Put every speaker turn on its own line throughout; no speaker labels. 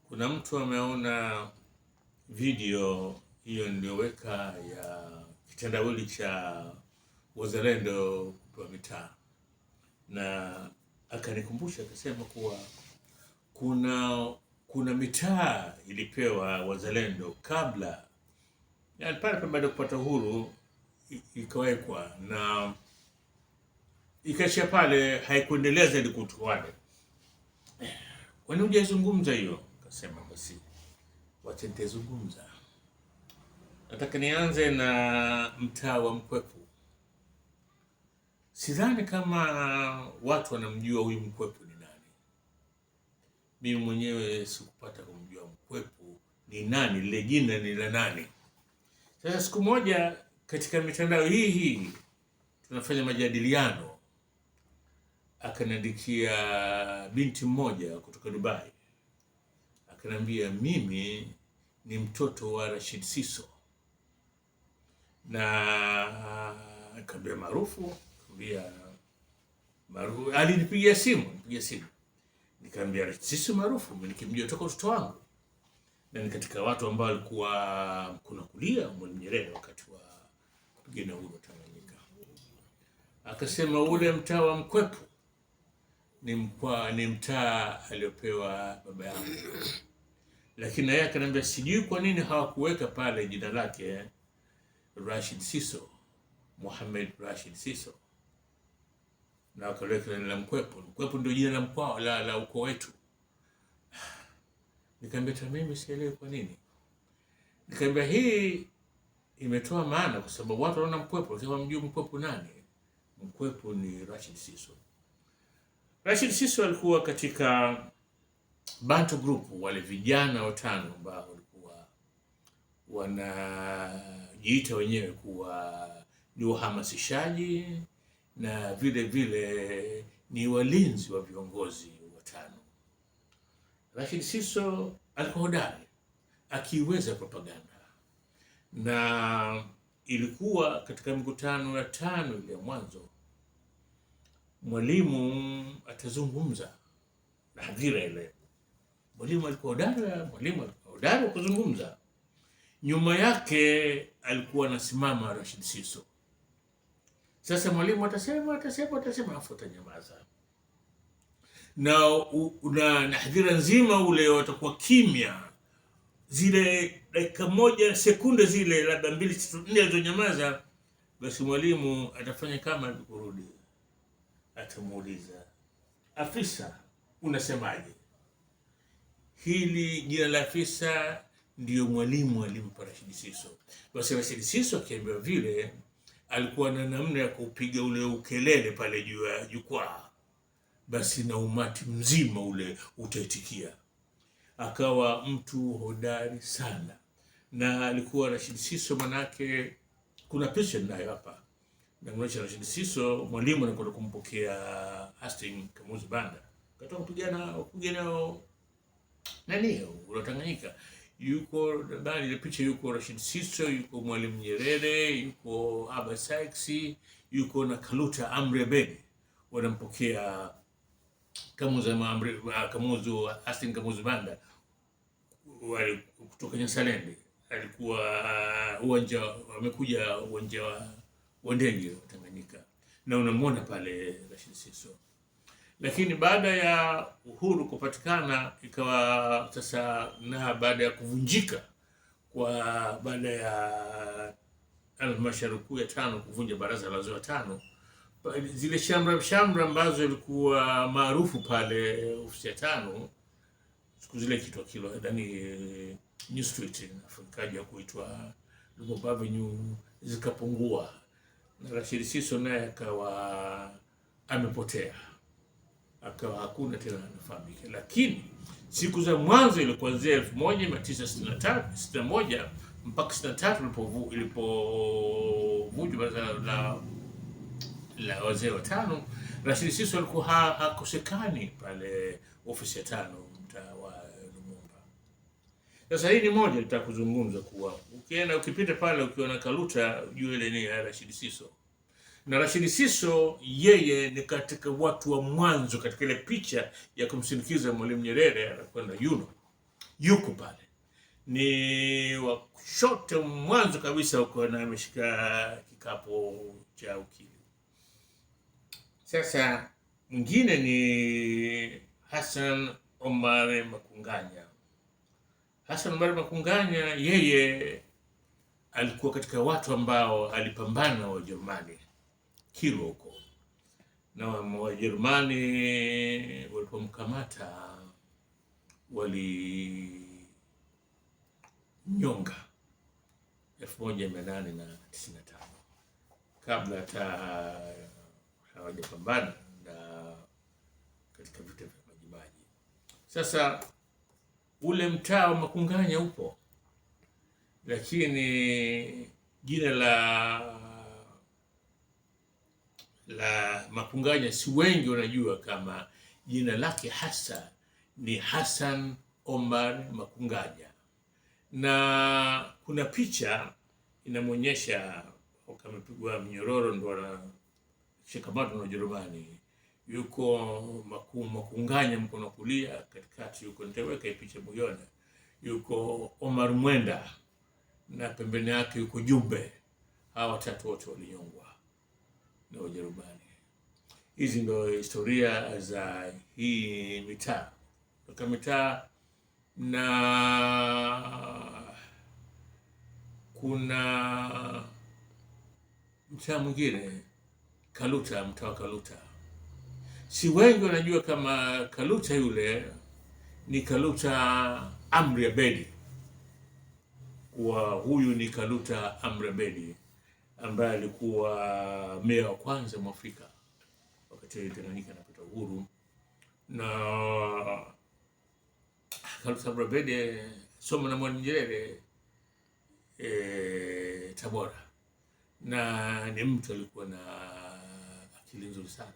Kuna mtu ameona video hiyo niliyoweka ya kitendawili cha wazalendo kupewa mitaa, na akanikumbusha akasema kuwa kuna mitaa ilipewa wazalendo kabla, yani pale baada ya kupata uhuru ikawekwa na ikaishia pale, haikuendelea zaidi kutoana. Kwani hujazungumza hiyo? Akasema basi wacha nitazungumza. Nataka nianze na mtaa wa Mkwepu. Sidhani kama watu wanamjua huyu Mkwepu ni nani. Mimi mwenyewe sikupata kumjua Mkwepu ni nani, lile jina ni la nani. Sasa siku moja katika mitandao hii tunafanya majadiliano, akaniandikia binti mmoja kutoka Dubai, akaniambia mimi ni mtoto wa Rashid Siso, na nikamwambia maarufu, alinipigia simu, nikamwambia Rashid Siso maarufu, mimi nikimjua toka utoto wangu, na ni katika watu ambao walikuwa kuna kulia Mwalimu Nyerere wakati wa kupigania uhuru Tanganyika. Akasema ule mtaa wa Mkwepu ni mtaa aliopewa baba yangu, lakini yeye akaniambia sijui kwa nini hawakuweka pale jina lake Rashid Siso, Mohamed Rashid Siso, na wakaweka la Mkwepu. Mkwepu ndio jina la mkoa la ukoo wetu. Nikamwambia mimi sielewi kwa nini. Nikamwambia hii imetoa maana kwa sababu watu wanaona Mkwepu, sema mjui Mkwepu nani? Mkwepu ni Rashid Siso. Rashid Siso alikuwa katika Bantu Group, wale vijana watano ambao walikuwa wanajiita wenyewe kuwa ni uhamasishaji na vile vile ni walinzi wa viongozi watano. Rashid Siso alikuwa hodari, akiweza propaganda, na ilikuwa katika mikutano ya tano ile mwanzo, Mwalimu atazungumza na hadhira ile. Mwalimu alikuwa hodari wa kuzungumza. Nyuma yake alikuwa anasimama Rashid Siso. Sasa Mwalimu atasema afu atanyamaza, na hadhira nzima ule watakuwa kimya. Zile dakika moja sekunde zile labda 2-4 alizonyamaza, basi Mwalimu atafanya kama alikurudi, atamuuliza afisa, unasemaje? Hili jina la afisa ndio Mwalimu alimpa Rashid Siso. Basi Rashid Siso akiambiwa vile, alikuwa na namna ya kupiga ule ukelele pale juu ya jukwaa, basi na umati mzima ule utaitikia. Akawa mtu hodari sana, na alikuwa Rashid Siso, manake kuna picha nayo hapa na mwisho Rashid Siso, Mwalimu anakwenda kumpokea Hastings Kamuzu Banda, katoka kupigana nani Tanganyika. Yuko ndani ile picha, yuko Rashid Siso, yuko Mwalimu Nyerere, yuko Aba Sykes, yuko na Kaluta Amri Abedi, wanampokea Kamuzu Hastings Kamuzu Banda wale kutoka Nyasalende. Alikuwa amekuja uwanja wa ndege wa Tanganyika, na unamwona pale Rashid Siso. Lakini baada ya uhuru kupatikana, ikawa sasa, na baada ya kuvunjika baada ya halmashauri kuu ya tano kuvunja baraza la wazee wa tano, zile shamra ambazo ilikuwa maarufu pale ofisi ya tano, siku zile kitwa kilo ndani New Street, Afrikaja kuitwa Lumumba Avenue, zikapungua, na Rashid Siso naye akawa amepotea, akawa hakuna tena anafahamika. Lakini siku za mwanzo ile kuanzia 1961 mpaka 63 ilipovunjwa baraza la wazee wa tano, Rashid Siso alikuwa hakosekani pale ofisi ya tano mtaa wa Lumumba. Sasa hii ni moja nitakuzungumza kuwa ukipita pale ukiona Kaluta ujue ile ni Rashid Siso. Na Rashid Siso yeye ni katika watu wa mwanzo katika ile picha ya kumsindikiza Mwalimu Nyerere anakwenda yuko pale, ni wa kushoto mwanzo kabisa huko, na ameshika kikapu cha ukili. Sasa mwingine ni Hassan Omar Makunganya. Hassan Omar Makunganya yeye alikuwa katika watu ambao alipambana na Wajerumani Kilwa huko, na Wajerumani walipomkamata walinyonga 1895 kabla hata hawajapambana na katika vita vya Majimaji. Sasa ule mtaa wa Makunganya upo, lakini jina la Makunganya si wengi wanajua kama jina lake hasa ni Hassan Omar Makunganya, na kuna picha inamwonyesha kamepigwa mnyororo, ndo anashikamatwa na Ujerumani. Yuko Makunganya mkono kulia, katikati yuko, nitaweka hii picha moyoni, yuko Omar Mwenda na pembeni yake yuko Jumbe. Hawa watatu wote walinyongwa na Ujerumani. Hizi ndo historia za hii mitaa. Toka mitaa, na kuna mtaa mwingine Kaluta, mtaa wa Kaluta. Si wengi wanajua kama Kaluta yule ni Kaluta Amri Abedi. Huyu ni Kaluta Amri Abedi ambaye alikuwa meya wa kwanza Mwafrika wakati Tanganyika inapata uhuru. Na Kaluta Amri Abedi soma na Mwalimu Nyerere Tabora, na ni mtu alikuwa na akili nzuri sana.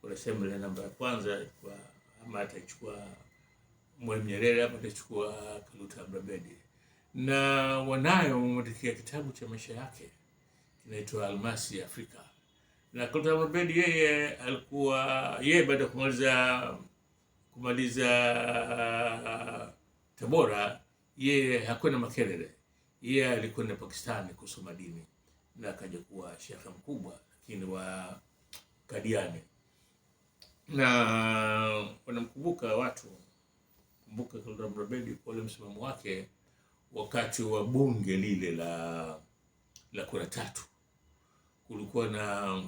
Wanasema ile namba ya kwanza kwa ama atachukua Mwalimu Nyerere, hapa atachukua Kaluta Amri Abedi. Na wanayo mwandikia kitabu cha maisha yake kinaitwa Almasi ya Afrika. Na Kaluta Amri Abedi yeye alikuwa baada ya kumaliza Tabora, yeye hakwenda Makerere, yeye alikwenda Pakistani kusoma dini na akaja kuwa shekhe mkubwa lakini wa Kadiani. Na wanamkumbuka watu kumbuka Kaluta Amri Abedi kwa ule msimamo wake wakati wa bunge lile la kura tatu. Kulikuwa na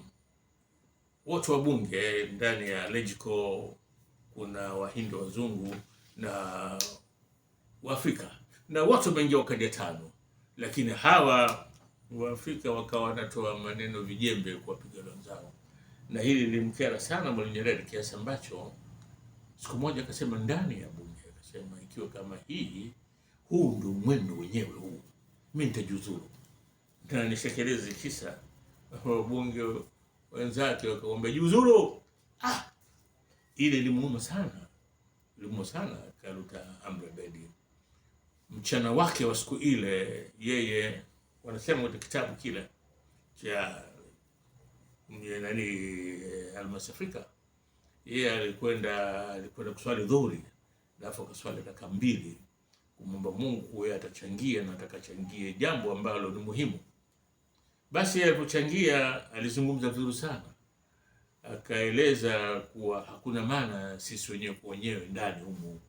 watu wa bunge ndani ya Legico, kuna Wahindi wazungu na Waafrika, na watu wameingia wakaja 5, lakini hawa Waafrika wakawa wanatoa maneno vijembe kuwapiga wenzao, na hili lilimkera sana Mwalimu Nyerere kiasi ambacho siku moja akasema ndani ya bunge, akasema ikiwa kama huu ndio mwendo wenyewe huu, mimi nitajuzuru. Na nishekeleze kisa wabunge wenzake wakaomba juzuru. Ile limuuma sana Kaluta Amri Abedi. Mchana wake wa siku ile, yeye wanasema katika kitabu kile cha Almasi Afrika, yeye alikwenda kuswali dhuhuri, alafu akaswali dakika 2 kumwomba Mungu yeye atachangia na atakachangie jambo ambalo ni muhimu. Basi alipochangia alizungumza vizuri sana, akaeleza kuwa hakuna maana sisi wenyewe kwa wenyewe ndani humu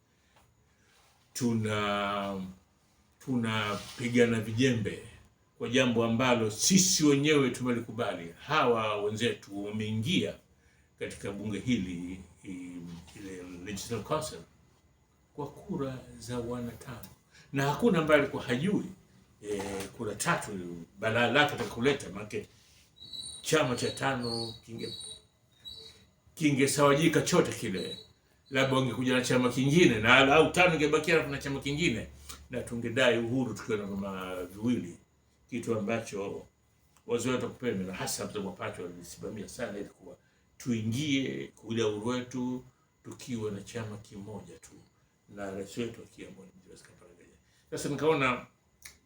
tunapigana vijembe kwa jambo ambalo sisi wenyewe tumelikubali. Hawa wenzetu wameingia katika bunge hili, ile Legislative Council, kwa kura za wana 5, na hakuna ambaye alikuwa hajui kura 3 balaa lake atakuleta, maana chama cha 5 kingesawajika chote kile, labda wangekuja na chama kingine na au 5 ingebakia na chama kingine, na tungedai uhuru tukiwa na vyama viwili, kitu ambacho wazee wetu kupenda na hasa mzee Mwapachu alisimamia sana, ilikuwa tuingie kulia uhuru wetu tukiwa na chama kimoja tu na rais wetu akiwa Mwalimu Julius Kambarage. Sasa nikaona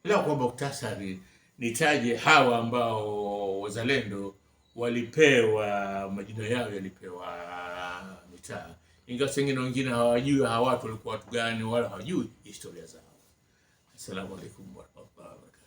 leo kwa muktasari nitaje hawa ambao wazalendo walipewa majina yao, yalipewa mitaa, ingawa wengine hawajui hawa watu walikuwa watu gani, wala hawajui historia zao. Assalamu alaikum warahmatullahi wabarakatuh.